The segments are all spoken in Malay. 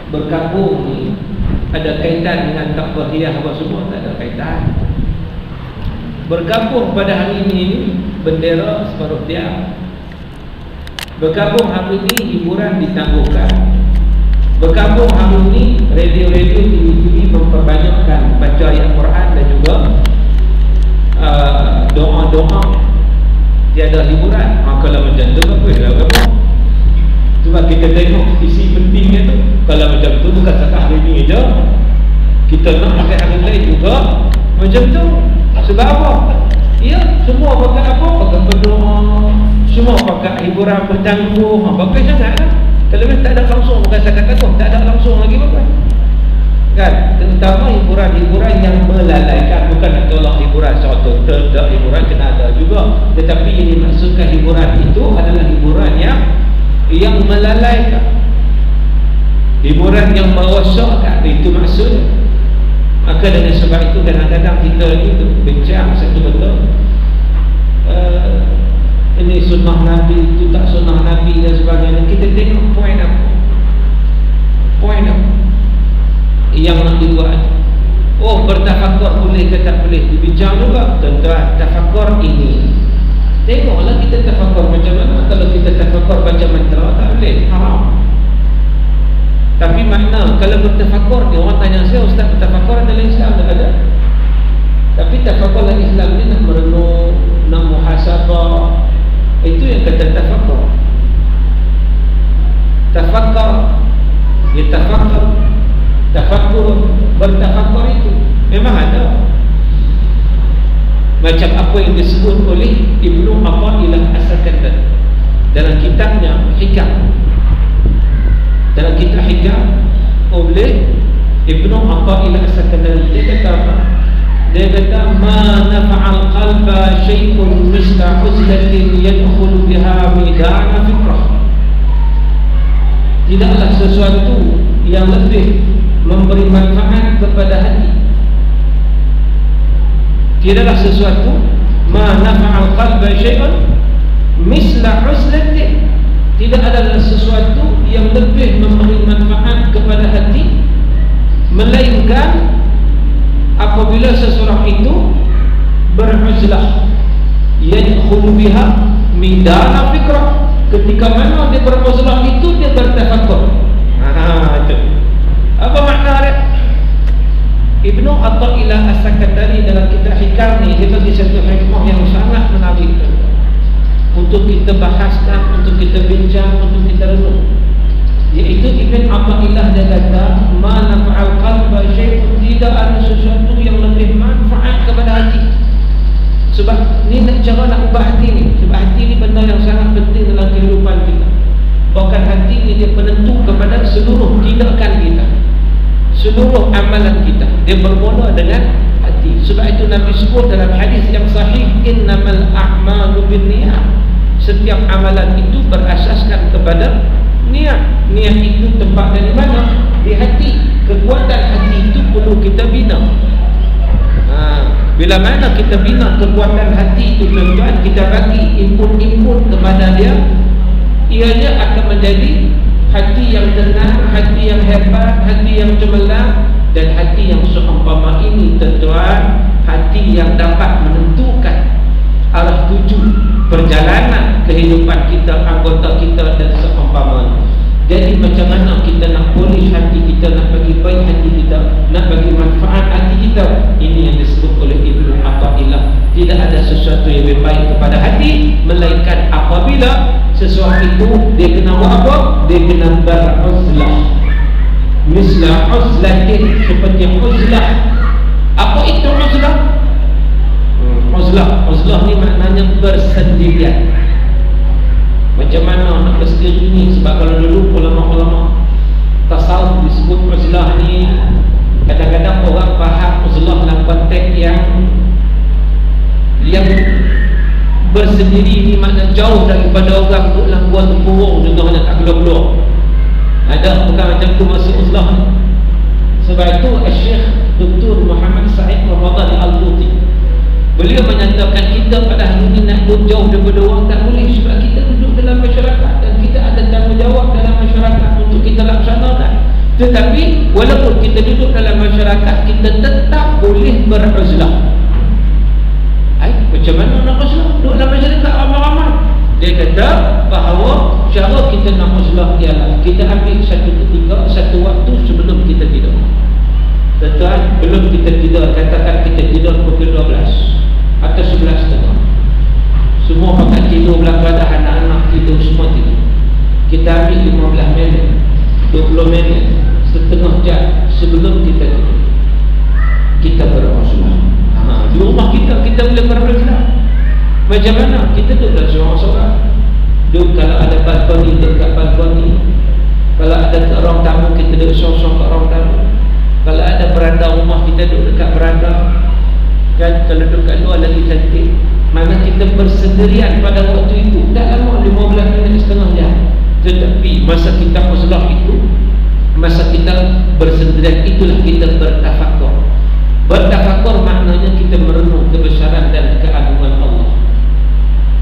berkabung ni ada kaitan dengan takbiriyah apa semua? Tak ada kaitan. Bergabung pada hari ini bendera separuh tiang. Bergabung hari ini hiburan ditangguhkan. Bergabung hari ini radio-radio, TV-TV memperbanyakkan baca ayat Quran dan juga doa-doa. Tiada hiburan. Kalau macam tu apa dia bergabung? Cuma kita tengok isi pentingnya tu. Kalau macam tu bukan setakat hari ini je, kita nak pakai hari lain juga macam tu. Sebab apa? Ya, semua pakai apa? Pakai berdoa, semua pakai hiburan bertangguh. Pakai sangat lah. Kalau tak ada langsung, bukan setakat tu, tak ada langsung lagi pakai kan? Terutama hiburan-hiburan yang melalaikan. Bukan nak tolak hiburan secara total, tak, hiburan kena ada juga. Tetapi yang dimaksudkan hiburan itu adalah hiburan yang melalaikan, hiburan yang merosakkan, itu maksudnya. Maka dengan sebab itu kadang-kadang kita ni bincang satu betul, ini sunnah Nabi, itu tak sunnah Nabi dan sebagainya. Kita tengok poin apa, poin apa yang nak dibuat. Oh, bertafakur boleh ke tak boleh, dibincang juga. Tuan-tuan, tafakur ini, tengoklah kita tafakur macam mana. Kalau kita tafakur baca mantra, tak boleh, haram. Tapi makna kalau bertafakur ni, orang tanya saya, ustaz, bertafakur adalah Islam? Tak ada. Tapi tafakur dalam Islam ni nak merenung, nak muhasabah. Itu yang kata tafakur. Tafakur, ya tafakur, tafakur, bertafakur itu memang ada. Macam apa yang disebut oleh Ibnu Athaillah As-Sakandari dalam kitabnya Hikam. Dalam kitab Hikam oleh Ibnu Athaillah As-Sakandari, dia kata apa? Dia kata ma nafa'al qalba syai'un misla uzlatin yadkhulu biha midana fikrah. Tidaklah sesuatu yang lebih memberi manfaat kepada hati. Tidaklah sesuatu ma nafa'al qalba syai'un misla uzlatin. Tidak adalah sesuatu yang lebih memberi manfaat kepada hati, melainkan apabila seseorang itu beruzlah, yadkhulu biha midana fikrah. Ketika mana dia beruzlah itu, dia bertafakur. Itu apa makna dia? Ibnu Athaillah As-Sakandari dalam kitab Hikam ni, dia bagi satu hikmah yang sangat menarik untuk kita bahaskan, untuk kita bincang, untuk kita renung. Iaitu Ibn Athaillah dia kata ma nafa'al qalba syai'un, tidak ada sesuatu yang lebih manfaat kepada hati. Sebab ni nak cara nak ubah hati ni. Sebab hati ni benda yang sangat penting dalam kehidupan kita. Bahkan hati ni dia penentu kepada seluruh tindakan kita, seluruh amalan kita. Dia bermula dengan hati. Sebab itu Nabi sebut dalam hadis yang sahih, innamal a'malu binniyat. Setiap amalan itu berasaskan kepada niat. Niat itu tempat dari mana? Di hati. Kekuatan hati itu perlu kita bina. Bila mana kita bina kekuatan hati itu, tuan-tuan, kita bagi input-input kepada dia, ianya akan menjadi hati yang tenang, hati yang hebat, hati yang cemerlang, dan hati yang seumpama ini, tuan-tuan, hati yang dapat menentukan arah tuju perjalanan kehidupan kita, anggota kita dan seumpamanya. Jadi macam mana kita nak polish hati kita, nak bagi baik hati kita, nak bagi manfaat hati kita? Ini yang disebut oleh Ibnu Athaillah. Tidak ada sesuatu yang lebih baik kepada hati, melainkan apabila sesuatu itu dia kena apa? Dia kena beruzlah. Misla uzlatin, seperti uzlah. Apa itu uzlah? Uzlah ni maknanya bersendirian. Macam mana nak bersendiri ni? Sebab kalau dulu ulama-ulama tasawuf disebut uzlah ni, kadang-kadang orang faham uzlah dalam konteks yang bersendiri ni makna jauh daripada orang, duduk dalam gua tempurung contohnya, tak keluar-keluar. Ada bukan macam tu maksud uzlah ni. Sebab itu Syekh Dr. Muhammad Said Ramadan Al-Buti, beliau menyatakan kita pada hari ini nak duduk jauh daripada orang tak boleh. Sebab kita duduk dalam masyarakat dan kita ada tanggungjawab dalam masyarakat untuk kita laksanakan. Tetapi walaupun kita duduk dalam masyarakat, kita tetap boleh beruzlah. Macam mana nak uzlah? Duduk dalam masyarakat ramai-ramai. Dia kata bahawa cara kita nak uzlah ialah kita ambil satu ketika, satu waktu sebelum kita tidur. Tuan-tuan, belum kita tidur, katakan kita tidur pukul 12 atau 11.30. Semua pakai tidur belakang, anak-anak tidur, semua tidur. Kita ambil 15 minit, 20 minit, setengah jam sebelum kita tidur, kita beruzlah. Di rumah kita boleh beruzlah. Macam mana? Kita duduk seorang-seorang. Duduk, kalau ada balkoni, dekat balkoni. Kalau ada orang tamu, kita duduk seorang-seorang kat orang tamu. Kalau ada beranda rumah, kita duduk dekat beranda. Kan, kalau duduk kat luar lagi cantik. Mana kita bersendirian pada waktu itu. Tak lama, 15 minit, setengah jam. Tetapi masa kita uzlah itu, masa kita bersendirian, itulah kita bertafakur. Bertafakur maknanya kita merenung kebesaran dan keagungan Allah.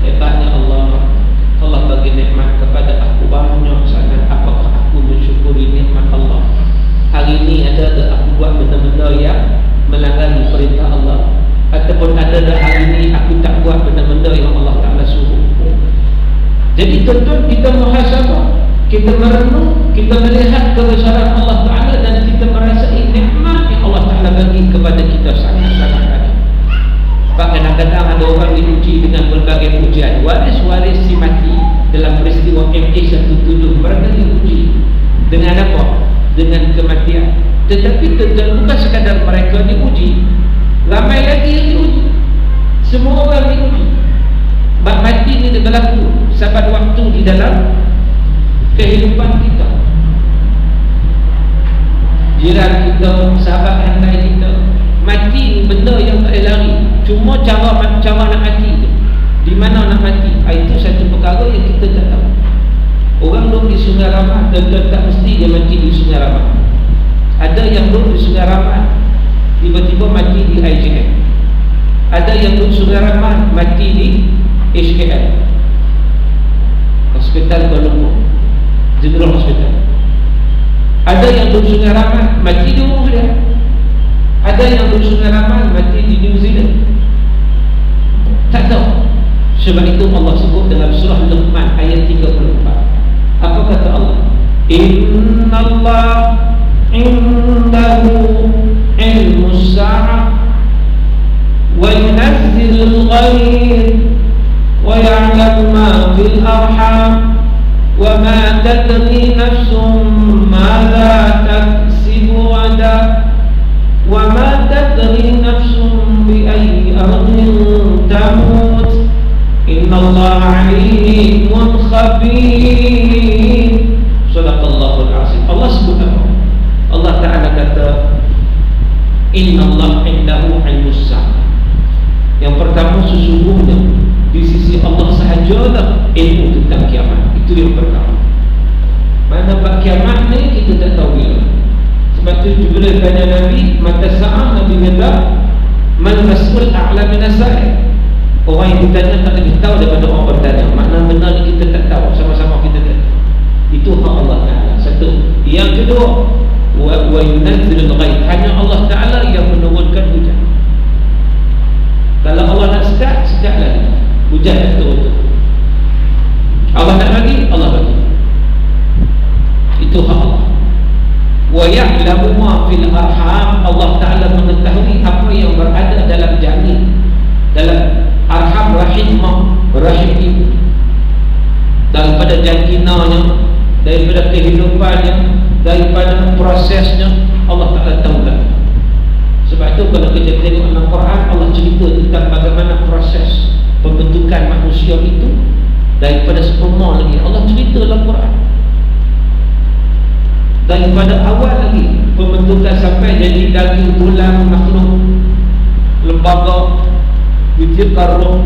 Hebatnya Allah. Allah bagi nikmat kepada aku banyak sangat. Apakah aku mensyukuri nikmat Allah? Hari ini ada aku buat benda-benda yang melanggar perintah Allah, ataupun ada hari ini aku tak buat benda-benda yang Allah Ta'ala suruh. Jadi tuan-tuan, kita muhasabah, kita merenung, kita melihat kebesaran Allah Ta'ala, dan kita merasai nikmat yang Allah Ta'ala bagi kepada kita sangat-sangat banyak. Kadang-kadang ada orang diuji dengan berbagai ujian. Waris-waris si mati dalam peristiwa MH17, mereka diuji dengan apa? Dengan kematian. Tetapi bukan sekadar mereka diuji, ramai lagi yang diuji. Semua orang diuji. Bab mati ni berlaku sahabat waktu di dalam kehidupan kita. Jiran kita, sahabat handai kita. Mati ni benda yang tak boleh lari. Cuma cara nak mati tu, di mana nak mati, itu satu perkara yang kita tak tahu. Orang duduk di Sungai Ramat, dan tak mesti dia mati di Sungai Ramat. Ada yang duduk di Sungai Ramat, tiba-tiba mati di IJN. Ada yang duduk Sungai Ramat, mati di HKL, Hospital Kuala Lumpur, General Hospital. Ada yang duduk Sungai Ramat, mati di rumah dia. Ada yang duduk Sungai Ramat, mati di New Zealand. Tak tahu. Sebab itu Allah sebut dalam surah Luqman ayat 34. Apa kata Allah? Inna Allah indahu ilmus sa'ah wa yunazzilul ghaib wa ya'lamu ma fil arham wa ma tadri nafsun madza taksibu ghadan wa ma tadri nafsun bi ayyi ardin tamut. Innallaha alimun khabir. Sadaqallahul azim. Allah sebut apa? Allah Ta'ala kata Innallaha indahu ilmus sa'ah. Yang pertama, sesungguhnya di sisi Allah sahajalah ilmu tentang kiamat. Itu yang pertama. Mana bab kiamat ni kita tak tahu bila. Sebab tu Jibril tanya Nabi, mata sa'ah, Nabi kata man mas'ul a'la min as-sa'il. Orang yang bertanya tak lebih tahu daripada orang bertanya. Makna benar ni kita tak tahu, sama-sama kita tak tahu. Itu hak Allah Ta'ala. Satu. Yang kedua, wa yunazzilul ghaib. Hanya Allah Ta'ala yang menurunkan hujan. Kalau Allah nak sekat lagi, hujan tak turun. Allah nak bagi, Allah bagi. Itu hak Allah. Wa ya'lamu ma fil arham. Allah Ta'ala mengetahui apa yang berada dalam janin, dalam arham, rahim ibu, daripada jantinanya, daripada kehidupannya, daripada prosesnya, Allah Ta'ala tahu kan. Sebab itu kalau kita tengok dalam Quran, Allah cerita tentang bagaimana proses pembentukan manusia itu daripada sperma lagi. Allah cerita dalam Quran daripada awal lagi pembentukan sampai jadi daging, tulang, makhluk, lembaga, wujud roh.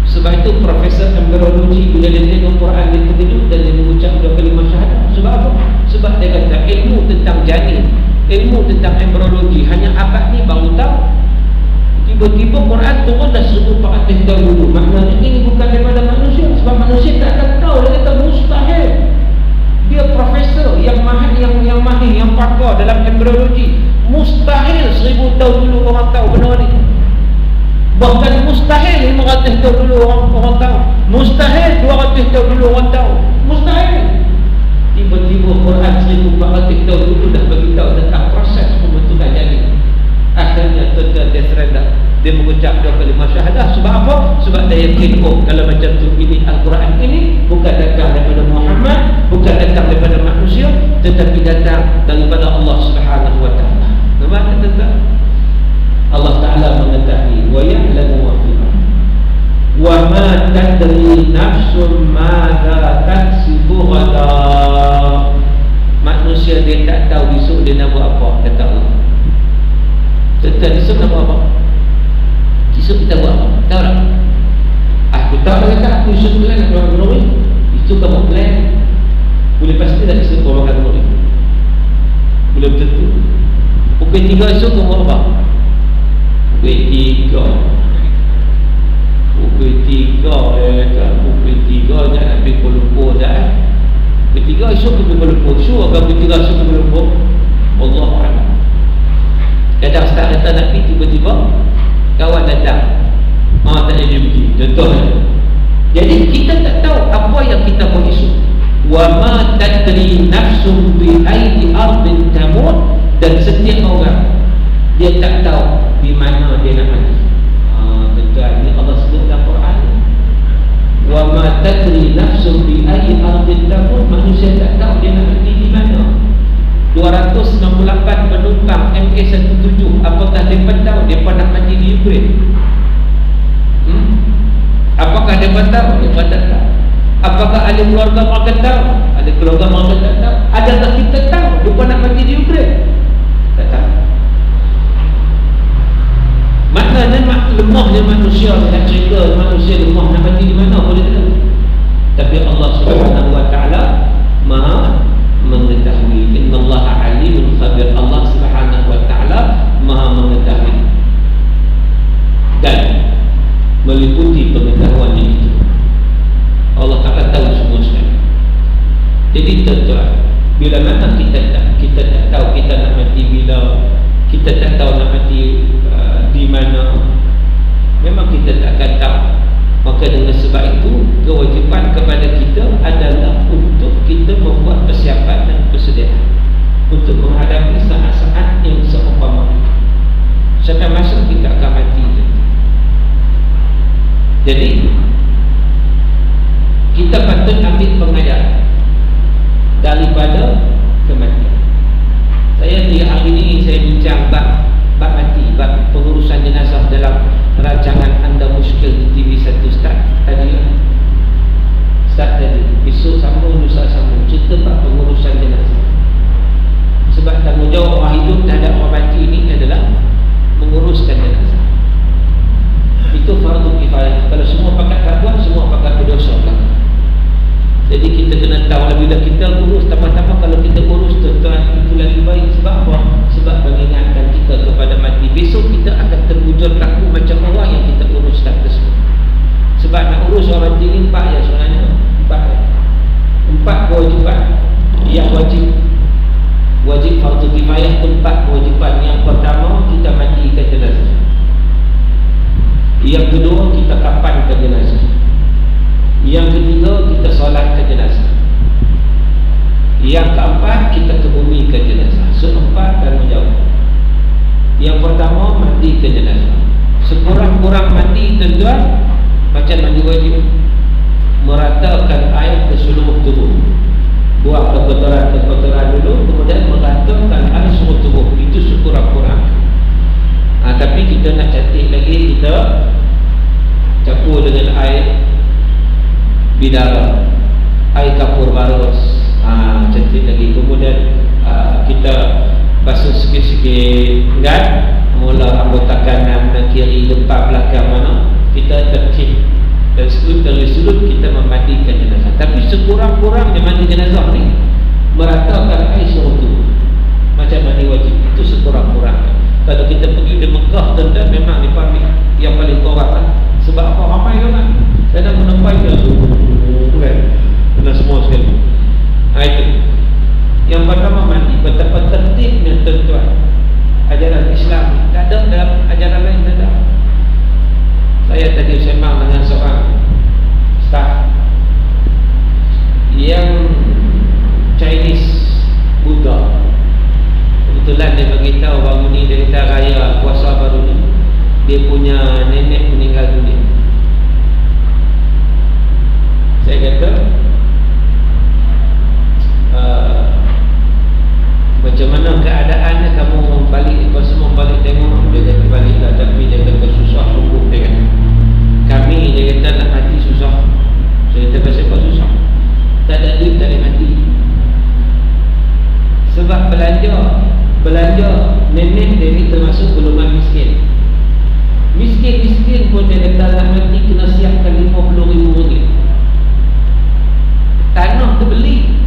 Sebab itu Profesor Embryologi bila dia tengok Quran, dia terkejut dan dia mengucap dua kalimah syahadah. Sebab apa? Sebab dia kata ilmu tentang janin, ilmu tentang embryologi hanya abad ni baru tahu. Tiba-tiba Quran turun dah 1400 tahun dulu. Maknanya ini bukan daripada manusia. Sebab manusia tak akan tahu. Dia kata mustahil. Dia profesor yang mahir, yang mahir, yang pakar dalam embriologi. Mustahil 1000 tahun dulu orang tahu benda ni. Bahkan mustahil 500 tahun dulu orang tahu. Mustahil 200 tahun dulu orang tahu. Mustahil. Tiba-tiba Quran 1400 tahun dulu dah beritahu tentang proses pembentukan janin. Akhirnya tuan-tuan dia surrender. Dia mengucap dua kalimah syahadah. Sebab apa? Sebab dia yakin, oh kalau macam tu ini Al-Quran ini bukan datang daripada Muhammad, bukan datang daripada manusia, tetapi datang daripada Allah Subhanahu wa taala. Nampak tuan-tuan? Allah Taala mengetahui wa ya'lamu ma fi wa ma tadri nafsun madza taksibu ghadan. Manusia dia tak tahu besok dia nak buat apa, kata Allah. Tuan-tuan, besok nak buat apa? Besok kita buat apa? Tahu tak? Aku tahu dah kata aku besok plan nak keluar Nuri. Itu kamu plan. Boleh pasti tak besok keluar makan Nuri? Belum tentu. Pukul 3 esok kamu buat apa? Pukul 3 Pukul 3 nak pergi Kuala Lumpur dah. Pukul 3 esok pergi Kuala Lumpur. Sure kan pukul 3 esok pergi Kuala Lumpur? Allahuakbar. Kadang start datang nak pergi, tiba-tiba kawan datang, tak jadi pergi. Contohnya. Jadi kita tak tahu apa yang kita mau esok. Wa ma tadri nafsun bi ayyi ardin tamut. Dan setiap orang dia tak tahu di mana dia nak mati. Tuan-tuan, ini Allah sebut dalam Quran. Wa ma tadri nafsun bi ayyi ardin tamut. Manusia tak tahu dia nak mati di mana. 268 penumpang MH17, apakah mereka tahu mereka nak mati di Ukraine? Apakah mereka tahu? Mereka tak tahu. Apakah ahli keluarga mereka tahu? Ahli keluarga mereka tak tahu. Adakah kita tahu mereka nak mati di Ukraine? Tak tahu. Maknanya lemahnya manusia. Nak cerita manusia lemah nak mati di mana boleh tahu. Tapi Allah Subhanahu wa taala Maha mengetahui. Innallaha alimun khabir. Allah Subhanahu wa taala Maha mengetahui dan meliputi pengetahuannya itu. Allah Taala tahu semua sekali. Jadi tuan-tuan, bila mana kita tak tahu kita nak mati bila, kita tak tahu nak mati di mana, memang kita tak akan tahu. Maka dengan sebab itu, kewajipan kepada kita adalah untuk kita membuat persiapan dan persediaan untuk menghadapi saat-saat yang seumpama itu. Sampai masa kita akan mati. Jadi kita patut ambil pengajaran daripada kematian. Saya di hari ini saya bincang bab mati, bab pengurusan jenazah dalam rancangan Anda Muskil di TV1 start tadi. Besok sambung, lusa sambung cerita bab pengurusan jenazah. Sebab tanggungjawab orang hidup terhadap orang mati ini adalah menguruskan jenazah. Itu fardu kifayah. Kalau semua pakat tak buat, semua pakat berdosa kan. Jadi kita kena tahu bila kita urus, tambah-tambah kalau kita urus tuan-tuan, itu lagi baik. Sebab apa? Sebab mengingatkan kita kepada mati. Besok kita akan terwujud laku macam orang yang kita uruskan tersebut. Sebab nak urus orang mati ni 4 ya sebenarnya. 4 kewajipan yang wajib fardu kifayah pun 4 kewajipan. Yang pertama, kita mandikan jenazah. Yang kedua, kita kapankan jenazah. Yang ketiga, kita solatkan jenazah. Yang keempat, kita kebumikan jenazah. Seempat dan menjauh. Yang pertama, mandikan jenazah. Sekurang-kurang mandi tuan-tuan, macam mandi wajib, meratakan air ke seluruh tubuh. Buang kotoran-kotoran dulu, kemudian meratakan air seluruh tubuh. Itu sekurang-kurang. Tapi kita nak cantik lagi, kita campur dengan air bidara, air kapur barus, cantik lagi. Kemudian kita basuh sikit-sikit kan, mula anggota kanan dan kiri, depan belakang mana, kita tertib. Dan dari sudut kita memandikan jenazah. Tapi sekurang-kurangnya mandi jenazah ni meratakan air seluruh tubuh, macam mandi wajib. Itu sekurang-kurangnya. Kalau kita pergi di Mekah, tuan-tuan, memang dipanggil yang paling korang lah. Sebab apa? Ramai orang kan? Saya nak menempai dia kan? Kena semua sekali. Itu yang pertama mandi. Betapa tertibnya tuan-tuan ajaran Islam. Tak ada dalam ajaran lain, tak ada. Saya tadi sembang dengan seorang staff yang Chinese Buddha. Kebetulan dia beritahu baru ni, dia kata raya puasa baru ni dia punya nenek meninggal dunia. Saya kata macam mana keadaannya, kamu balik, kau semua balik tengok. Dia kata baliklah, tapi dia kata susah sungguh. Dia kata kami, dia kata nak mati susah. Saya kata pasal kau susah, tak ada duit tak boleh mati. Sebab belanja nenek dia ni termasuk golongan miskin. Miskin pun dia kata nak mati kena siapkan RM50,000. Tanah tu beli.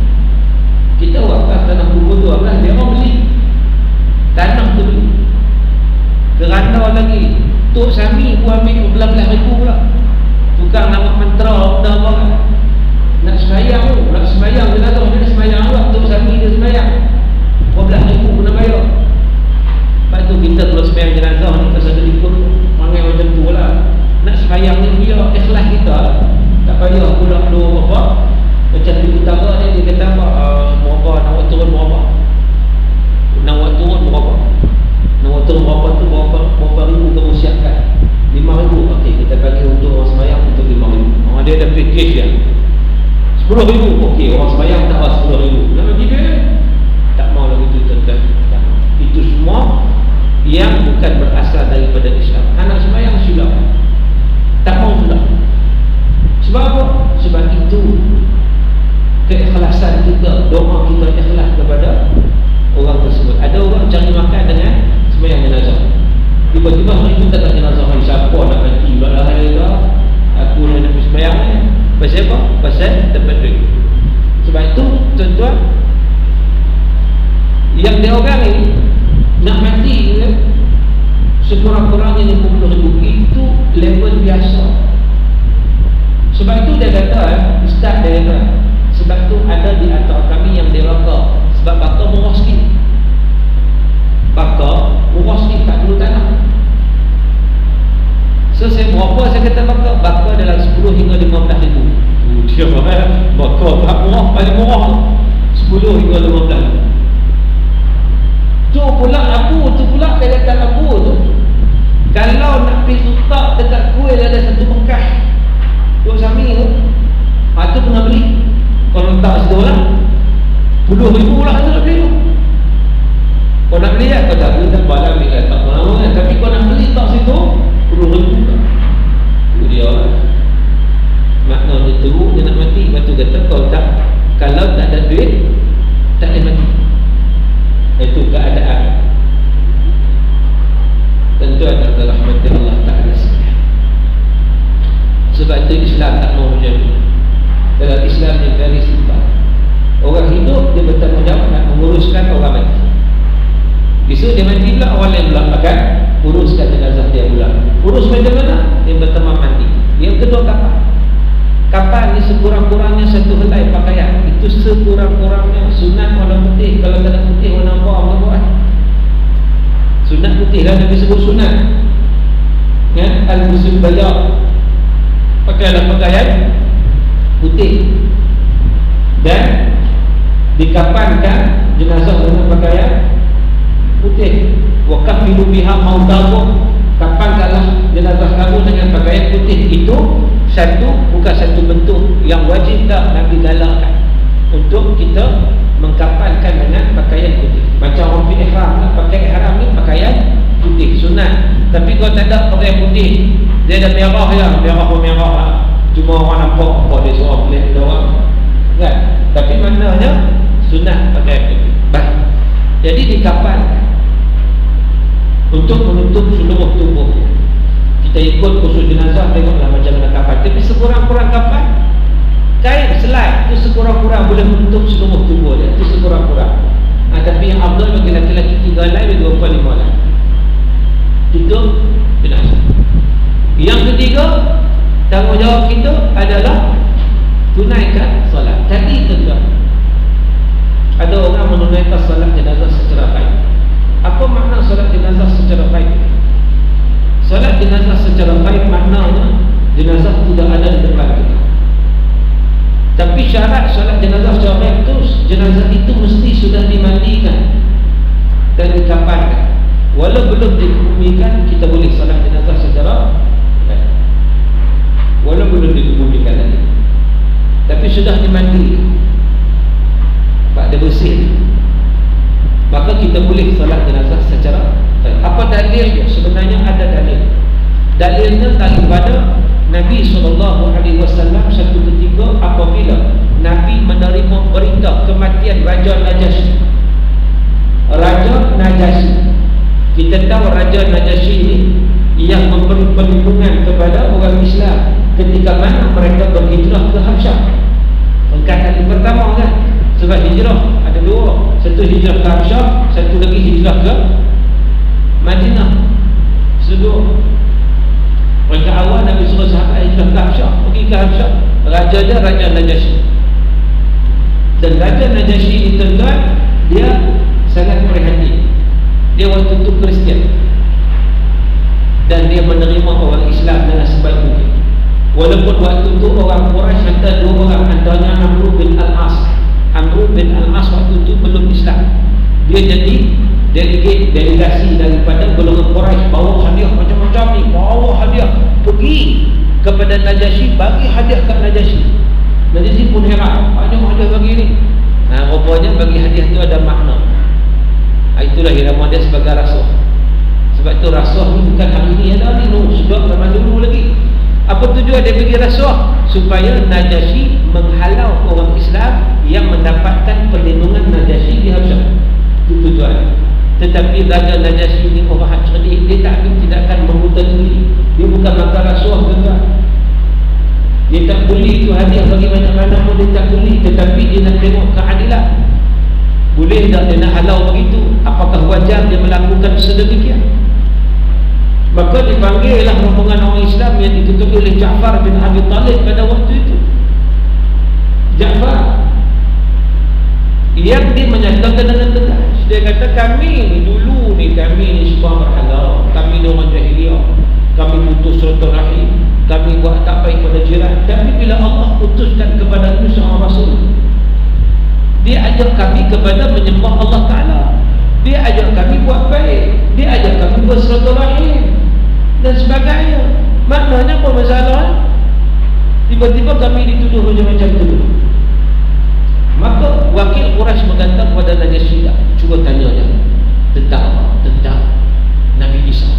Kita wakaf tanah kubur tu apa? Dia orang beli. Tanah tu beli. Kerana lagi Tok Sami pun ambil belas-belas ribu pula. Tukang nama mentera benda apa kan. Nak sembahyang dia kata dia sembahyang awak. Tok Sami dia sembahyang 12,000 kena bayar. Lepas tu kita kalau sembahyang jenazah ni pasal dia ikut mangai macam tu lah. Nak sembahyang ni dia ikhlas kita lah. Tak payah pula dua apa. Macam di utara ni dia kata apa, berapa nak buat turun berapa, nak buat turun berapa, nak buat turun berapa tu berapa ribu kamu siapkan. 5,000. Okey, kita bagi untuk orang sembahyang untuk 5,000. Dia ada package dia 10,000. Okey, orang sembahyang tak bagi 10,000. Nak bagi dia tak mau lagi tu tuan-tuan. Itu semua yang bukan berasal daripada Islam. Anak sembahyang silap, tak mau pula. Sebab apa? Sebab itu keikhlasan kita, doa kita ikhlas kepada orang tersebut. Ada orang cari makan dengan sembahyang jenazah. Tiba-tiba hari itu tak ada jenazah. Siapa nak mati pula hari tu? Aku nak sembahyang ni. Pasal apa? Pasal dapat duit. Sebab itu tuan-tuan, yang dia orang ni nak mati ke, sekurang-kurangnya RM50,000 itu level biasa. Sebab itu dia kata, Ustaz dia kata, sebab tu ada di antara kami yang diraka. Sebab bakar murah sikit. Bakar murah sikit, tak perlu tanah. So saya berapa saya kata bakar? Bakar dalam 10 hingga 15,000. Dia bakar tak murah, paling murah 10 hingga 15,000. Tu pula dia kata Abu tu, kalau nak pergi letak dekat kuil ada satu bekas Tok Sami tu, tu pernah beli. Kalau letak situ lah RM10,000 lah tu nak beli tu. Kau nak beli kau tak beli, tak balas beli tak mahu kan. Tapi kau nak beli tak situ RM10,000 lah. Itu dia lah. Maknanya teruk dia nak mati. Lepas tu kata kalau tak ada duit tak boleh mati. Itu keadaan. Tentu adalah rahmat Allah Ta'ala sekalian. Sebab itu Islam tak mau macam ni. Dalam Islam ni very simple. Orang hidup dia bertanggungjawab nak menguruskan orang mati. Besok dia mati pula, orang lain pula akan uruskan jenazah dia pula. Urus macam mana? Dia bertemu mandi. Yang kedua kapal. Kapal ni sekurang-kurangnya satu helai pakaian. Itu sekurang-kurangnya. Sunat warna putih. Kalau tak ada putih warna apa orang buat. Sunat putih lah, Nabi sebut sunat. Ya, al-musul bayak. Pakailah pakaian putih. Dan dikapankan jenazah dengan pakaian putih. Wakaf hidup biha mautakum. Kapankanlah jenazah kamu dengan pakaian putih. Itu bukan satu bentuk yang wajib tak Nabi galakkan untuk kita mengkapankan dengan pakaian putih. Macam orang pergi ihram lah, pakai ihram ni pakaian putih sunat. Tapi kalau tak ada pakaian putih, dia ada merah je, merah lah. Cuma orang nampak apa dia suruh pelik dia orang kan. Tapi maknanya sunat pakaian putih. Baik. Jadi dikapankan untuk menutup seluruh tubuh. Kita ikut khusus jenazah, tengoklah macam mana kapan. Tapi sekurang-kurang kapan, kain selai itu sekurang-kurang boleh menutup seluruh tubuh dia. Itu sekurang-kurang. Tapi yang abdul bagi laki-laki 3 helai, bagi perempuan 5 helai. Tutup jenazah. Yang ketiga, tanggungjawab kita adalah tunaikan solat. Tadi tuan, Ada orang menunaikan salat jenazah secara baik. Apa makna salat jenazah secara baik? Salat jenazah secara baik maknanya jenazah tidak ada di depan kita. Tapi syarat salat jenazah secara baik itu, jenazah itu mesti sudah dimandikan dan dikafankan. Walau belum dikebumikan, kita boleh salat jenazah secara baik. Walau belum dikebumikan lagi, tapi sudah dimandikan, pak dia bersih, maka kita boleh salat jenazah secara baik. Apa dalilnya? Sebenarnya ada dalil. Dalilnya daripada Nabi SAW satu ketika apabila Nabi menerima berita kematian Raja Najasyi. Raja Najasyi, kita tahu Raja Najasyi ini yang memberi perlindungan kepada orang Islam ketika mana mereka berhijrah ke Habsyah. Angkatan yang pertama kan, sebab hijrah ada dua, satu hijrah ke Habsyah, satu lagi hijrah ke Madinah. Sedua. Pada awal Nabi suruh sahabat hijrah ke Habsyah, pergi ke Habsyah. Raja dia Raja Najasyi. Dan Raja Najasyi ini tuan-tuan, dia sangat prihatin. Dia waktu itu Kristian, dan dia menerima orang Islam dengan sebaik mungkin. Walaupun waktu itu orang Quraisy hantar dua orang, antaranya Amr bin Al-As. Amr bin Al-As waktu itu belum Islam. Dia jadi delegasi daripada golongan Quraisy, bawa hadiah macam-macam ni, bawa hadiah pergi kepada Najasyi, bagi hadiah kat Najasyi. Najasyi pun heran, banyak hadiah bagi ni. Rupanya bagi hadiah tu ada makna. Itulah irama dia sebagai rasuah. Sebab tu rasuah ni bukan hari ni ada ni, sudah zaman dulu lagi. Apa tujuan dia bagi rasuah? Supaya Najasyi menghalau orang Islam yang mendapatkan perlindungan Najasyi di Habsyah. Itu tujuan. Tetapi Raja Najasyi ini orang cerdik, dia tak akan memutar diri. Dia bukan makan rasuah tuan-tuan. Dia tak boleh itu hadiah bagi mana-mana pun dia tak boleh. Tetapi dia nak tengok keadilan. Boleh tak dia nak halau begitu? Apakah wajar dia melakukan sedemikian? Maka dipanggillah rombongan orang Islam yang diketuai oleh Ja'far bin Abi Talib pada waktu itu. Ja'far yang dia menyatakan dengan tegas, dia kata kami ni dulu ni, kami ni semua berhala, kami ni orang jahiliah, kami putus silaturahim, kami buat tak baik pada jiran. Tapi bila Allah putuskan kepada Musa Rasul, dia ajak kami kepada menyembah Allah Ta'ala, dia ajak kami buat baik, dia ajak kami bersilaturahim dan sebagainya. Maknanya apa masalah? Tiba-tiba kami dituduh macam-macam tu. Maka wakil Quraisy berkata kepada Najasyi, cuba tanya dia tentang apa? Tentang Nabi Isa,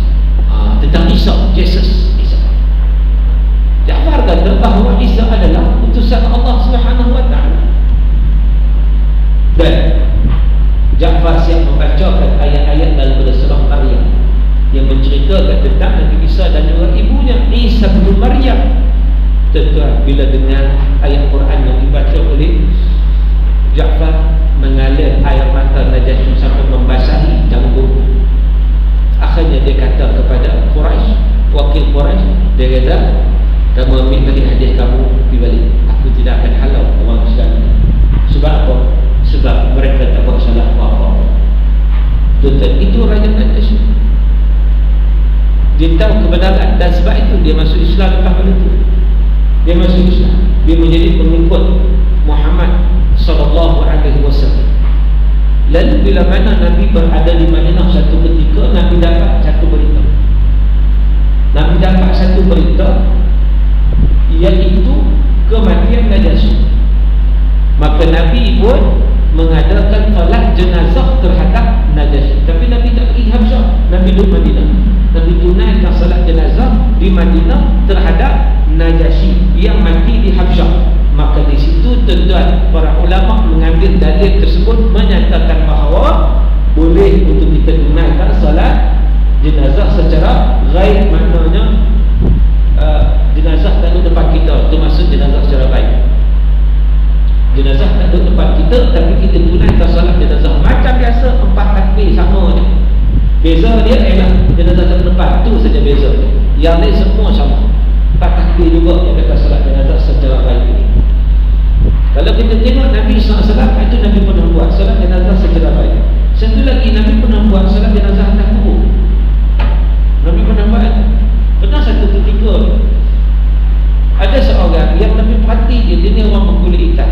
tentang Isa, Jesus Isa. Ja'far kata bahawa Isa adalah utusan Allah Subhanahu Wa Taala. Dan Ja'far siap membacakan ayat-ayat daripada surah Maryam yang menceritakan tentang Nabi Isa dan juga ibunya Isa bin Maryam. Tuan-tuan, bila dengar ayat Quran yang dibaca oleh Ja'far, mengalir air mata Najasyi sampai membasahi janggut. Akhirnya dia kata kepada Quraisy, wakil Quraisy, dia kata, kamu ambil balik hadiah kamu, pergi balik. Aku tidak akan halau orang Islam. Sebab apa? Sebab mereka tak buat salah apa-apa. Tuan-tuan, itu Raja Najasyi. Dia tahu kebenaran, dan sebab itu dia masuk Islam lepas pada itu. Dia masuk Islam, dia menjadi pengikut Muhammad sallallahu alaihi wasallam. Lalu bila mana Nabi berada di Madinah satu ketika, Nabi dapat satu berita. Nabi dapat satu berita, iaitu kematian Najasyi. Maka Nabi pun mengadakan solat jenazah terhadap Najasyi. Tapi Nabi tak pergi Habsyah, Nabi duduk Madinah. Nabi tunaikan solat jenazah di Madinah terhadap Najasyi yang mati di Habsyah. Maka di situ tuan-tuan, para ulama mengambil dalil tersebut menyatakan bahawa boleh untuk kita tunaikan solat jenazah secara ghaib. Maknanya jenazah tak duduk depan kita, itu maksud jenazah secara ghaib. Jenazah tak duduk depan kita, tapi kita tunaikan solat jenazah macam biasa, 4 takbir sama je. Beza dia ialah jenazah tak depan, tu saja beza dia. Yang lain semua sama, 4 takbir juga yang kata solat jenazah secara ghaib ini. Kalau kita tengok Nabi SAW, itu Nabi pernah buat salat jenazah secara baik. Satu lagi, Nabi pernah buat salat jenazah atas kubur. Nabi pernah buat. Pernah satu ketika ada seorang yang Nabi perhati dia ni orang berkulit hitam.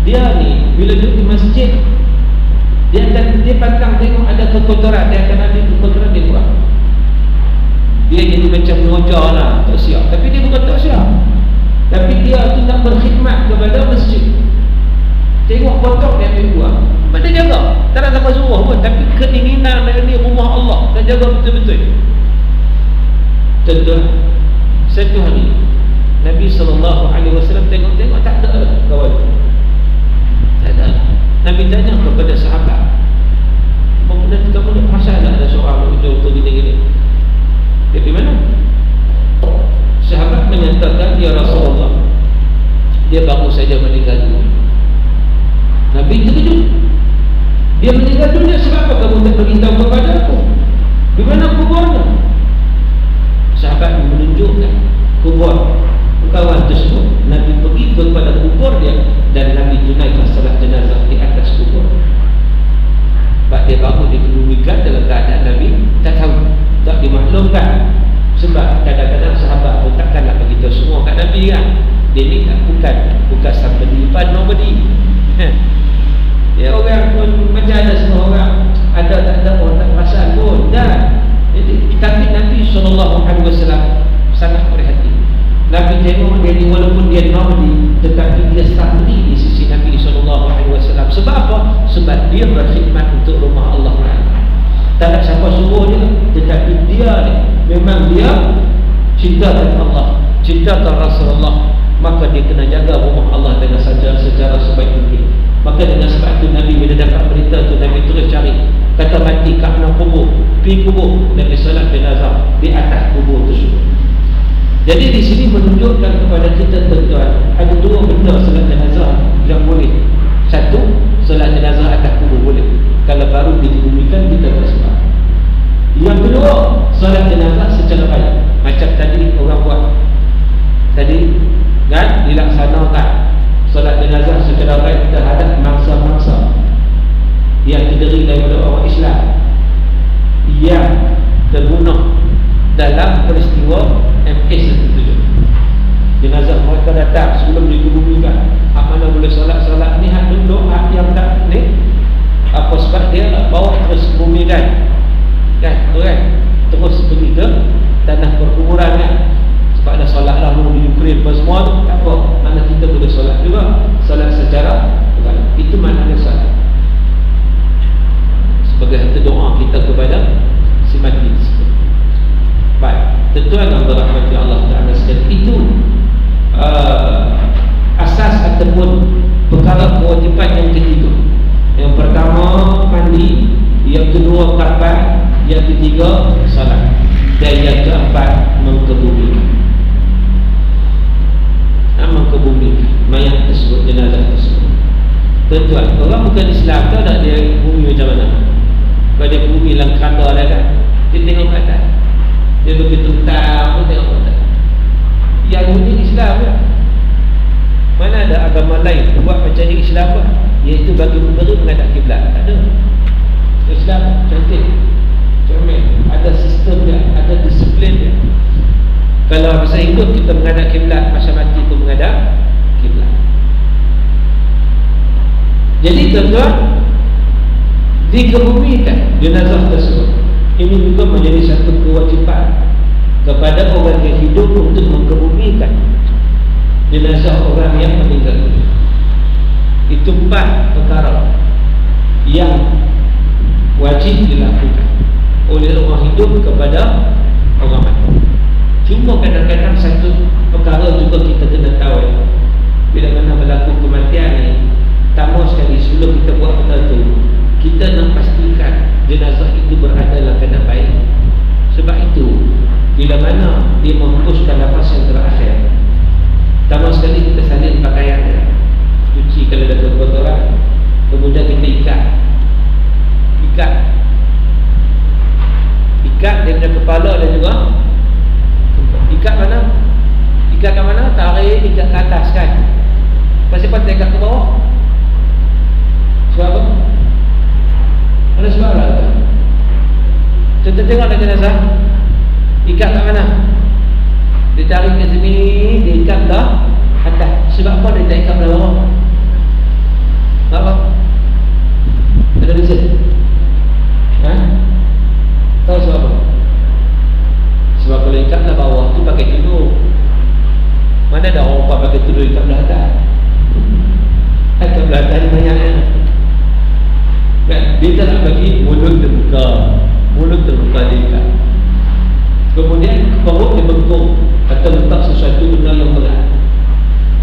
Dia ni bila duduk di masjid, dia pantang tengok ada kekotoran, dia akan ambil kekotoran dia buang. Dia jadi macam nojar lah, tak siap. Tapi dia bukan tak siap, tapi dia tu nak berkhidmat kepada masjid. Tengok kotor dia ambil buang. Dia jaga, tak nak sampai suruh pun, tapi keinginan dia ni rumah Allah, dia jaga betul-betul. Tentu satu hari Nabi SAW tengok tak ada kawan, tak ada. Nabi tanya kepada sahabat, kamu nak perasan ada seorang betul-betul gini-gini, dari mana? Sahabat menyatakan, ya Rasulullah, dia baru saja meninggal dunia. Nabi terkejut. Dia meninggal dunia sebab apa kamu tak beritahu kepada aku? Di mana kuburnya? Sahabat menunjukkan kubur kawan tersebut. Nabi pergi kepada kubur dia dan Nabi tunaikan salat jenazah di atas kubur. Sebab dia baru dikebumikan dalam keadaan Nabi tak tahu, tak dimaklumkan. Sebab kadang-kadang sahabat pun takkanlah beritahu semua kat Nabi kan. Dia ni bukan sampai di depan nobody. Ya, orang pun macam ada semua orang, ada tak ada orang tak perasan pun. Dan tapi Nabi SAW sangat berhati. Nabi tengok dia ni walaupun dia nobody, tetapi dia sendiri di sisi Nabi SAW. Sebab apa? Sebab dia berkhidmat untuk rumah Allah. Tak ada siapa suruh dia, tetapi dia ni memang dia cintakan Allah, cintakan Rasulullah. Maka dia kena jaga rumah Allah dengan secara sebaik mungkin. Maka dengan sebab itu Nabi bila dapat berita tu, Nabi terus cari, kata mati kat mana kubur, pergi kubur, Nabi salat jenazah di atas kubur tersebut. Jadi di sini menunjukkan kepada kita tuan-tuan, ada dua benda salat jenazah yang boleh. Satu, salat jenazah atas kubur boleh, kalau baru dikebumikan kita tak sebab. Yang kedua, salat jenazah secara baik, macam tadi orang buat tadi kan, dilaksanakan salat jenazah secara baik terhadap mangsa-mangsa yang terdiri daripada orang Islam yang terbunuh dalam peristiwa MH17. Jenazah mereka datang sebelum dikebumikan. Hak mana boleh solat-solat ni, hak duduk, hak yang tak ni. Apa sebab dia bawa terus kebumikan kan, terus pergi ke tanah perkuburan kan. Sebab ada solat lah di Ukraine apa semua tu, tak apa, mana kita boleh solat juga, solat secara itu maknanya solat sebagai harta doa kita kepada si mati tersebut. Baik, tuan-tuan yang dirahmati Allah Ta'ala sekalian, itu asas ataupun perkara kewajipan yang ketiga. Yang pertama mandi, yang kedua kafan, yang ketiga salat, dan yang keempat mengkebumikan. Mengkebumikan mayat tersebut, jenazah tersebut. Tuan-tuan, orang bukan Islam tahu tak dia bumi macam mana? Kalau dia bumi dalam keranda dia kan, dia tengok ke atas, dia begitu tahu tengok ke atas. Yang bumi Islam kan? Mana ada agama lain buat macam Islam kan? Iaitu bagi memberi menghadap kiblat. Tak ada. Islam cantik, comel, ada sistem dia, ada disiplin dia. Kalau masa hidup kita menghadap kiblat, masa mati pun menghadap kiblat. Jadi tuan-tuan, dikebumikan jenazah tersebut. Ini juga menjadi satu kewajipan kepada orang yang hidup untuk mengkebumikan jenazah orang yang meninggal dunia. Itu 4 perkara yang wajib dilakukan oleh orang hidup kepada orang mati. Cuma kadang-kadang satu perkara juga kita kena tahu, bila mana berlaku kematian ni, pertama sekali sebelum kita buat benda tu, kita nak pastikan jenazah itu berada dalam keadaan baik. Sebab itu bila mana dia menghembuskan nafas yang terakhir, pertama sekali kita salin pakaian dia, cuci kalau ada kekotoran, kemudian kita ikat daripada kepala dan juga ikat mana? Ikat ke mana? Tarik, ikat ke atas kan. Siapa tingkat ke bawah? Sebab apa? Ada sebab lah. Kita tengok ada jenazah ikat kat mana? Ditarik ke sini, diikat ke atas. Sebab apa dia tak ikat pada bawah? Sebab apa? Ada reason? Tahu sebab apa? Sebab kalau ikat kat bawah tu pakai tudung. Mana ada orang pakai tudung ikat belah atas? Ikat belah atas ni banyaknya. Dia tak nak bagi mulut terbuka. Mulut terbuka diikat. Kemudian perut dibengkung atau letak sesuatu benda yang berat.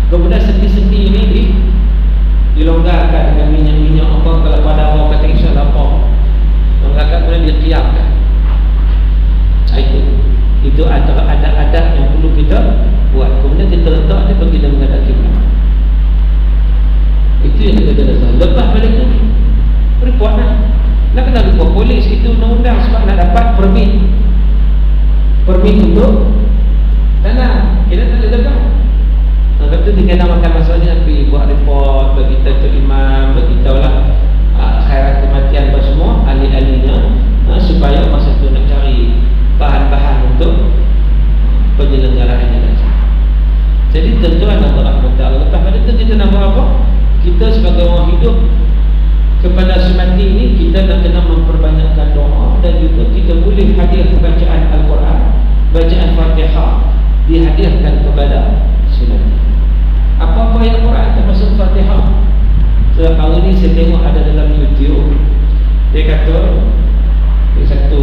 Kemudian sendi-sendi ini dilonggarkan dengan minyak-minyak apa. Kalau pada orang kata isyak lapar, longgarkan kemudian dia tiapkan. Itu antara adat-adat yang perlu kita buat. Kemudian kita letak dia bagi dia menghadap kiblat. Itu yang kita kena. Lepas pada itu report lah. Nak kena report polis. Itu undang-undang sebab nak dapat permit untuk tanah. Kita tak boleh lepas. Lepas tu dia kena makan masalahnya, pergi buat report, beritahu ke imam, beritahu lah khairat kematian apa semua, ahli-ahlinya, supaya masa tu nak cari bahan-bahan untuk penyelenggaraannya. Jadi tuan-tuan dan rahmatullah, lepas pada tu kita nak buat apa? Kita sebagai orang hidup kepada semati ini, kita nak kena memperbanyakkan doa. Dan juga kita boleh hadiah bacaan Al-Quran, bacaan Fatihah dihadiahkan kepada semati. Apa-apa yang Quran termasuk Fatihah. Sebab hari ni saya tengok ada dalam YouTube, dia kata satu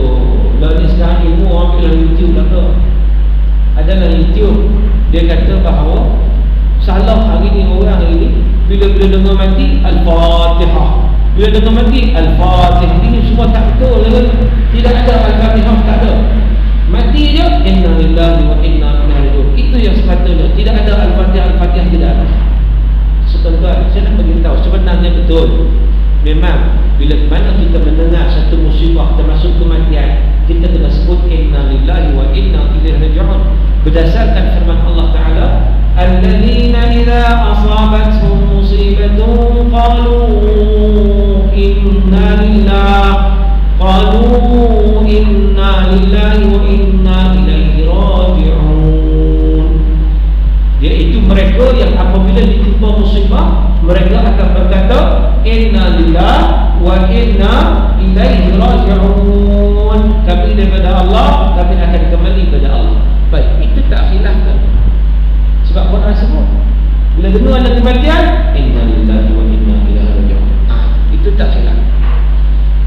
lah ni sekarang ilmu orang ambil dalam YouTube lah tu. Ada dalam YouTube dia kata bahawa salah hari ni orang hari ni bila dengar mati Al-Fatihah, bila dengar mati Al-Fatihah, ini semua tak betul lah. Tidak ada Al-Fatihah, tak ada. Mati je inna lillahi wa inna ilaihi raji'un. Itu yang sepatutnya. Tidak ada Al-Fatihah, Al-Fatihah tidak ada. Sebenarnya saya nak beritahu sebenarnya betul. Memang bila mana kita mendengar satu musibah termasuk kematian, kita kena sebut inna lillahi wa inna ilaihi raji'un. Berdasarkan firman Allah Ta'ala, alladzina idza asabatuhum musibatun qalu inna lillahi wa inna ilaihi raji'un. Iaitu mereka yang apabila ditimpa musibah, mereka akan berkata inna lillahi wa inna ilaihi raji'un. Kami daripada Allah, kami akan kembali kepada Allah. Baik, itu tak khilafkan. Sebab Quran sebut bila dengar ada kematian inna lillahi wa inna ilaihi raji'un. Itu tak khilaf.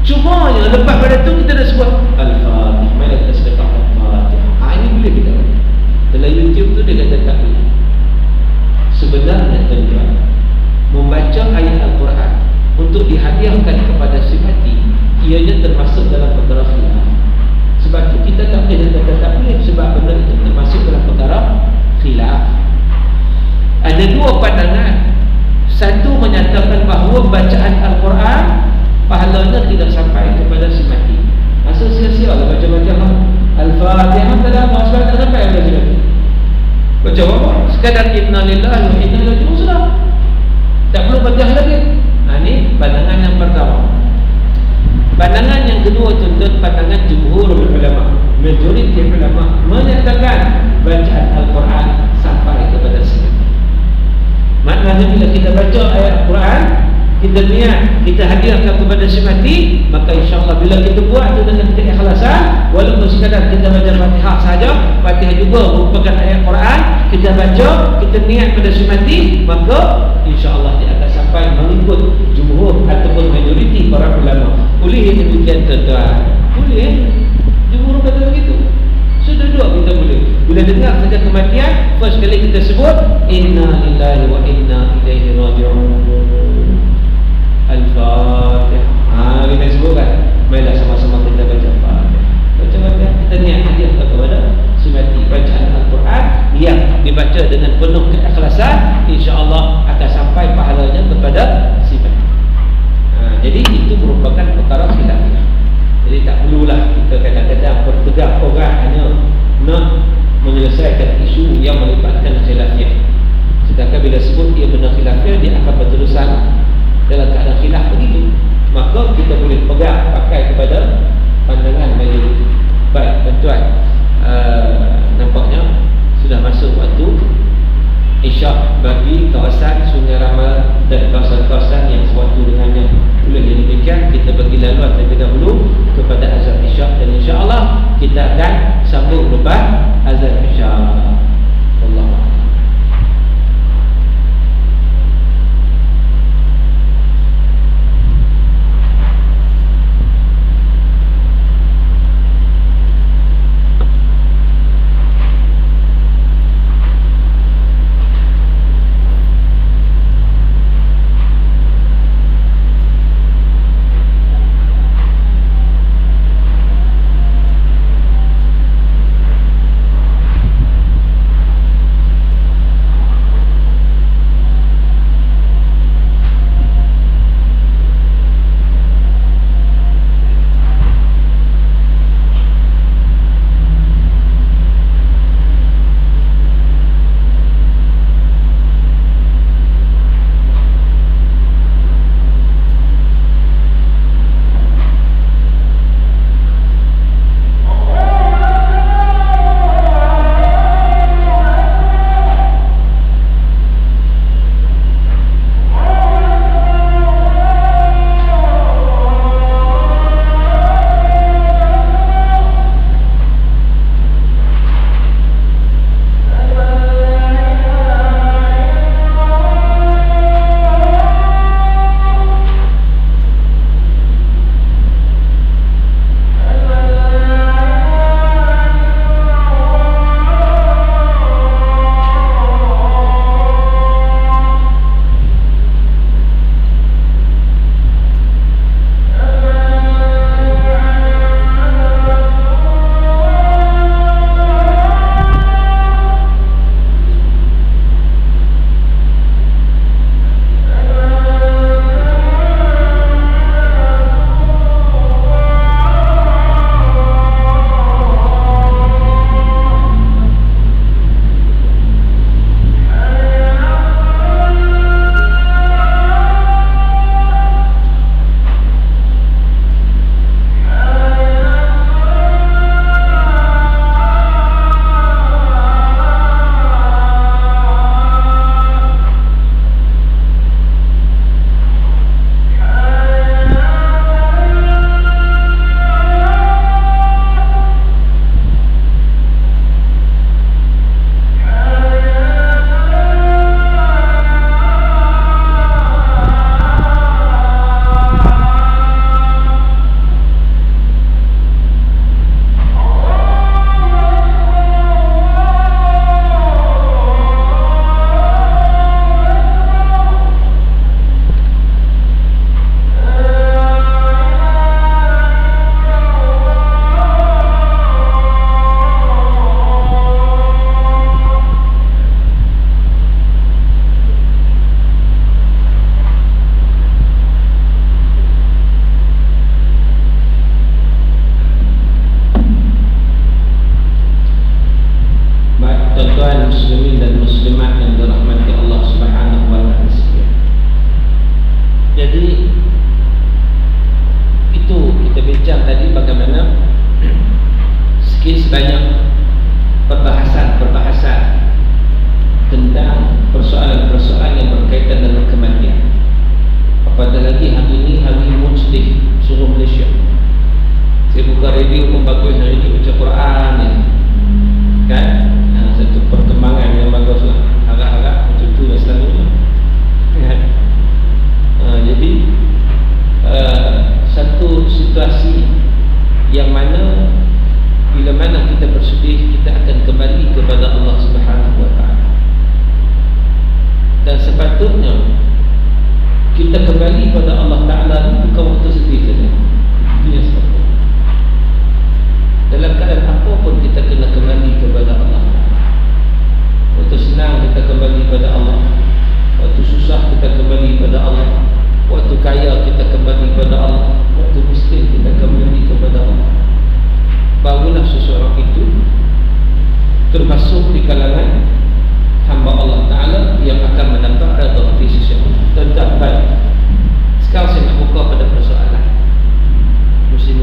Cuma yang lepas pada tu kita dah sebut Al-Fatihah. Mari kita sedekah Al-Fatihah. Ini boleh kita. Dalam YouTube tu dia kata tak boleh. Sebenarnya tuan-tuan, membaca ayat Al-Quran untuk dihadiahkan kepada si mati, ianya termasuk dalam perkara khilaf. Sebab tu kita tak boleh kata tak boleh, sebab benda itu termasuk dalam perkara khilaf. Ada dua pandangan. Satu menyatakan bahawa bacaan Al-Quran pahalanya tidak sampai kepada si mati. Masa sia-sia lah baca-baca Al-Fatihah, tak ada apa sebab tak sampai kepada si mati. Baca apa? Sekadar inna lillahi wa inna ilaihi raji'un sudah. Tak perlu baca lagi. Ini pandangan yang pertama. Pandangan yang kedua tuntut pandangan jumhur ulama. Majoriti ulama menyatakan bacaan Al-Quran sampai kepada si mati. Maknanya bila kita baca ayat Al-Quran, kita niat, kita hadiahkan kepada si mati, maka insyaAllah bila kita buat itu dengan keikhlasan, walaupun sekadar kita baca Fatihah saja, Fatihah juga merupakan ayat Quran, kita baca, kita niat pada si mati, maka insyaAllah dia akan sampai mengikut jumhur ataupun majoriti para ulama. Boleh demikian tuan-tuan? Boleh. Jumhur kata begitu. Sudah dua kita boleh. Bila dengar saja kematian, first kali kita sebut inna lillahi wa inna ilaihi raji'un. Al-Fatihah. Kita sebut kan, marilah sama-sama kita baca Fatihah. Baca-baca kita niat hadiah kepada si mati. Bacaan Al-Quran yang dibaca dengan penuh keikhlasan, insya-Allah akan sampai pahalanya kepada si mati. Jadi itu merupakan perkara khilafiyah. Jadi tak perlulah kita kadang-kadang bertegar orang hanya nak menyelesaikan isu yang melibatkan khilafiyah. Sedangkan bila sebut ia benar khilafiyah, kepada pandangan majoriti. Baik, tuan-tuan, nampaknya sudah masuk waktu Isyak bagi kawasan Sungai Ramal dan kawasan-kawasan yang sewaktu dengannya. Boleh jadi demikian, kita bagi laluan terlebih dahulu kepada azan Isyak, dan insya-Allah kita akan sambung lepas azan Isyak. Allah.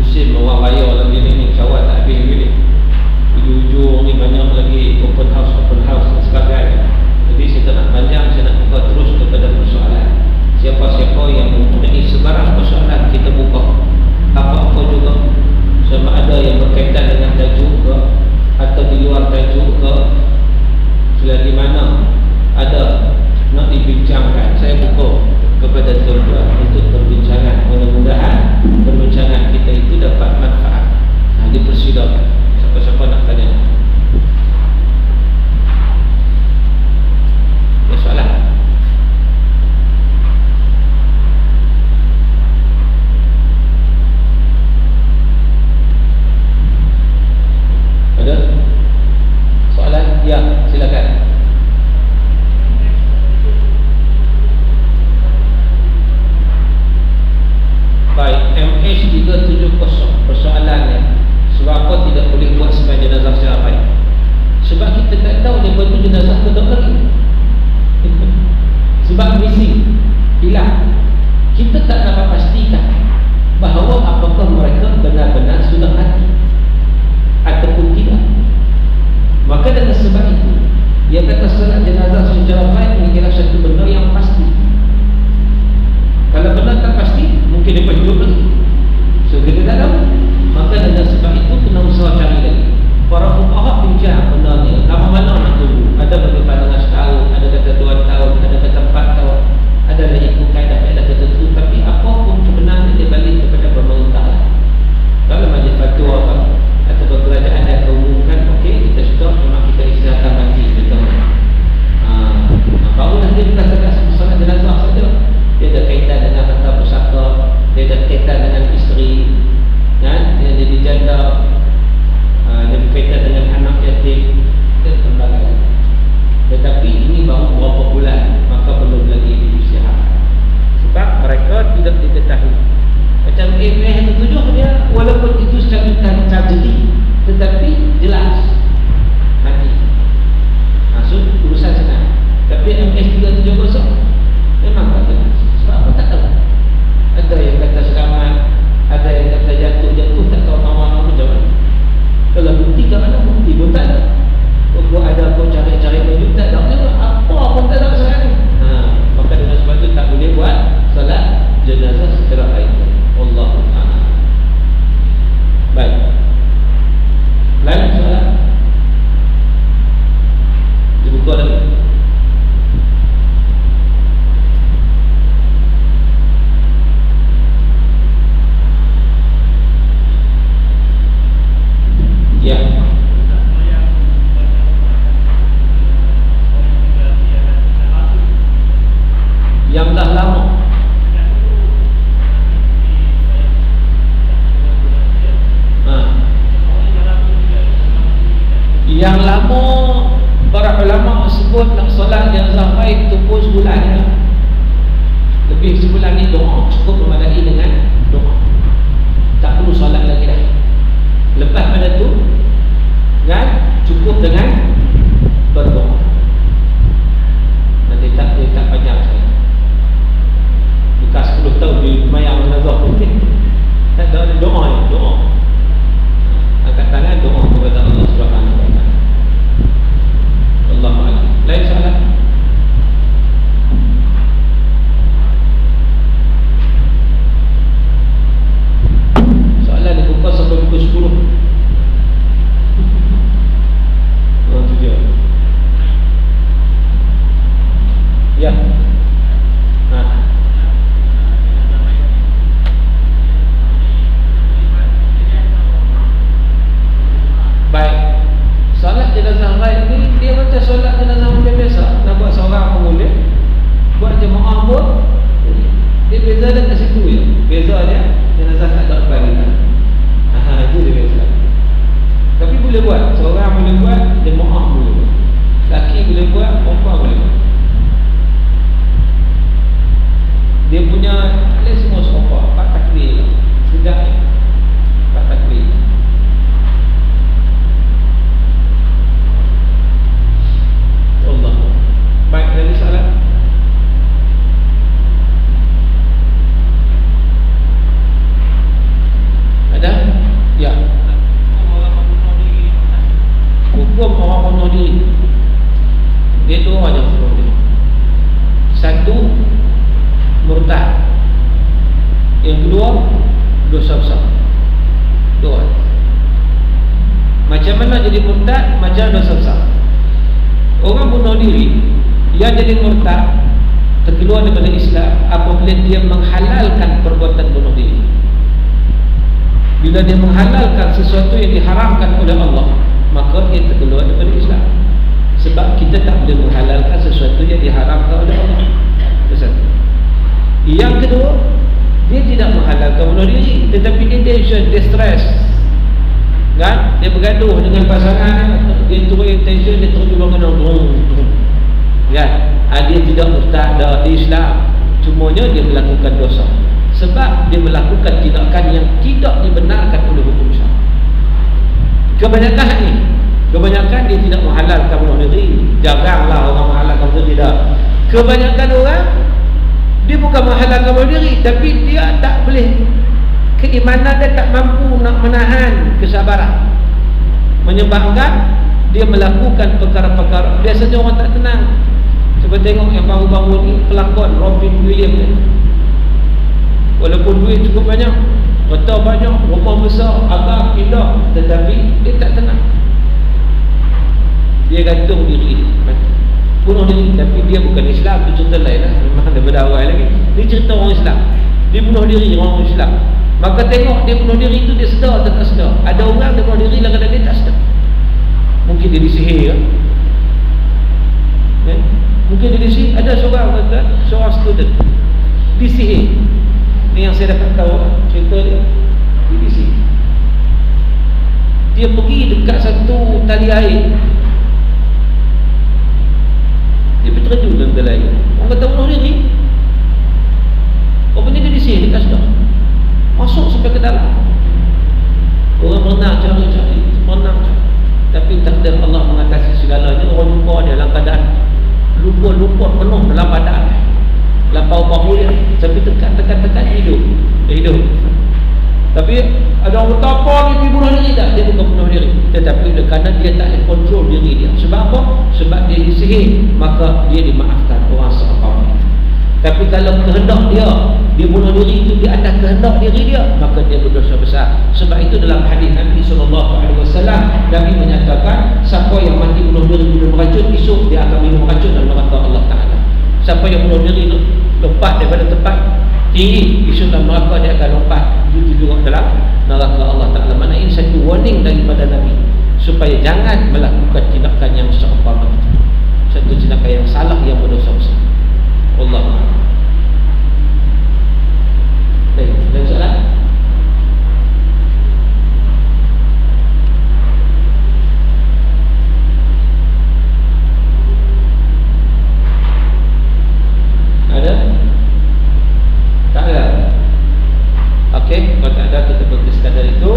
musim orang raya lagi ni, syawal tak habis lagi ni. Ujung-ujung ni banyak lagi open house dan sebagainya. Jadi saya tak nak panjang, saya nak buka terus kepada persoalan. Siapa-siapa yang mempunyai sebarang persoalan, kita buka apa-apa juga, sama ada yang berkaitan dengan tajuk ke atau di luar tajuk ke, selagi mana ada nak dibincangkan, saya buka kepada tuan-tuan untuk perbincangan. Mudah-mudahan perbincangan kita itu dapat manfaat. Dipersilakan siapa-siapa nak tanya. Ada soalan? Ada soalan? Ya, silakan. Baik, MH370 persoalannya, sebab apa tidak boleh buat sebagai jenazah secara baik? Sebab kita tak tahu dia betul jenazah ke tak lagi. Sebab missing, hilang. Kita tak dapat pastikan bahawa apakah mereka benar-benar sudah mati ataupun tidak. Maka dengan sebab itu, dia kata solat jenazah secara baik ini ialah satu benda yang pasti. Kalau benar tak pasti, mungkin dia hidup lagi. So kita tak tahu. Maka dengan sebab itu kena usaha cari lagi. Para fuqaha bincang benda ni, lama mana nak tunggu. Ada bagi pandangan setahun, ada kata 2 tahun, ada kata 4 tahun, ada lagi ikut kaedah-kaedah tertentu. Tapi apapun kebenaran dia balik kepada pemerintah lah. Kalau majlis fatwa atau kerajaan yang keumumkan, okey, kita sudah memang kita istirahatkan mati contohnya. Barulah dia bukan sekadar solat jenazah saja. Dia ada kaitan dengan harta pusaka, dia ada kaitan dengan isteri, kan? Dia jadi janda, dia berkaitan dengan anak yatim dan sebagainya. Tetapi ini baru beberapa bulan, maka belum lagi diusahakan. Sebab mereka tidak diketahui. Macam MH7 dia, walaupun itu secara tragedi, tetapi jelas mati. Maksud urusan senang. Tapi MH370 memang tak jelas. Sebab apa tak tahu. Ada yang kata selamat, ada yang kata jatuh, tak tahu nama-nama macam mana. Kalau bukti kat mana, bukti pun tak ada. Kalau ada kau cari-cari baju, tak ada. Apa pun tak ada sekarang ni. Maka dengan sebab itu tak boleh buat salat jenazah secara baik. Wallahu a'lam. Baik. Lain soalan? Dibuka lagi. Ya. Yang dah lama. Yang lama, para ulama sebut nak solat jenazah baik tu pun sebulan ya. Lebih sebulan ni doa cukup memadai dengan doa. Tak perlu solat lagi dah. Lepas pada tu kan, cukup dengan berdoa. Nanti tak panjang saya. Bukan 10 tahun di mayang jenazah mungkin. Tak ada doa ni, doa. Angkat tangan doa kepada Allah Subhanahu wa taala. Wallahu a'lam. Lain soalan? dosa besar. Dua. Macam mana jadi murtad, macam dosa besar. Orang bunuh diri, dia jadi murtad, terkeluar daripada Islam apabila dia menghalalkan perbuatan bunuh diri. Bila dia menghalalkan sesuatu yang diharamkan oleh Allah, maka dia terkeluar daripada Islam. Sebab kita tak boleh menghalalkan sesuatu yang diharamkan oleh Allah. Itu satu. Yang kedua, dia tidak menghalalkan bunuh diri, tetapi dia distress, kan? Dia bergaduh dengan pasangan, dia turun tension, dia terus bangun kan? Dia tidak murtad di Islam, cumanya dia melakukan dosa sebab dia melakukan tindakan yang tidak dibenarkan oleh hukum Islam. Kebanyakan dia tidak menghalalkan bunuh diri. Jaranglah orang menghalalkan bunuh diri dah. Kebanyakan orang dia bukan menghalalkan bunuh diri, tapi dia tak boleh, keimanan dia tak mampu nak menahan kesabaran, menyebabkan dia melakukan perkara-perkara. Biasanya orang tak tenang. Cuba tengok yang baru-baru ni, pelakon Robin Williams ni. Walaupun duit cukup banyak, harta banyak, rumah besar, agak indah, tetapi dia tak tenang. Dia gantung diri, bunuh diri. Tapi dia bukan Islam, itu cerita lain lah. Memang daripada awal lagi. Dia cerita orang Islam, dia bunuh diri orang Islam. Maka tengok dia bunuh diri itu, dia sedar atau tak sedar. Ada orang dia bunuh diri, kadang-kadang dia tak sedar. Mungkin dia disihir kan? Mungkin dia disihir. Ada seorang student disihir. Ni yang saya dapat tahu cerita dia disihir. Dia pergi dekat satu tali air, dia terjun dalam tali air. Orang kata bunuh diri. Apa ni dia disihir, dia tak sedar. Masuk sampai ke dalam. Orang berenang cari, berenang. Tapi takdir Allah mengatasi segalanya. Orang jumpa dia dalam keadaan lupa penuh dalam badan, lampau bahu dia, sampai tekan hidup. Tapi ada orang kata apa ni, dia bunuh diri tak? Dia bukan bunuh diri, tetapi kerana dia tak boleh kontrol diri dia. Sebab apa? Sebab dia disihir, maka dia dimaafkan orang seorang. Tapi kalau kehendak dia bunuh diri itu di atas kehendak diri dia, maka dia berdosa besar. Sebab itu dalam hadis Nabi SAW, Nabi menyatakan siapa yang mati bunuh diri minum racun, esok dia akan minum racun dalam neraka Allah Ta'ala. Siapa yang bunuh diri lompat daripada tempat tinggi, esok dalam neraka dia akan lompat itu juga dalam neraka Allah Ta'ala. Mana ini satu warning daripada Nabi supaya jangan melakukan tindakan yang seumpama itu, satu tindakan yang salah, yang berdosa besar. Allah. Baik, dan soalan? Ada? Tak ada? Okey, kalau tak ada kita berhenti sekadar itu.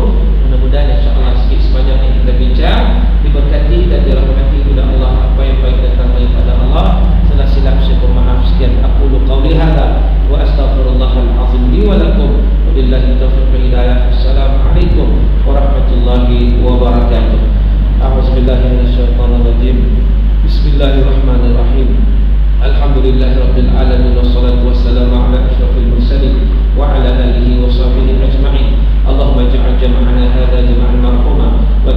Mudah-mudahan insya-Allah sikit sebanyak yang kita bincang diberkati dan dirahmati oleh Allah. Apa yang baik datang daripada Allah. Salah silap saya bermaaf. Sekian aqulu qawli hadza wa astaghfirullahal azim li wa lakum. Wabillahi taufiq wal hidayah. Assalamualaikum warahmatullahi wabarakatuh. A'udzubillahi minasyaitonir rajim. Bismillahirrahmanirrahim. Alhamdulillahirabbil alamin wassalatu wassalamu ala asyrafil mursalin wa ala alihi wa sahbihi ajma'in. Allahumma ij'al jam'ana hadza jam'an marhuma wa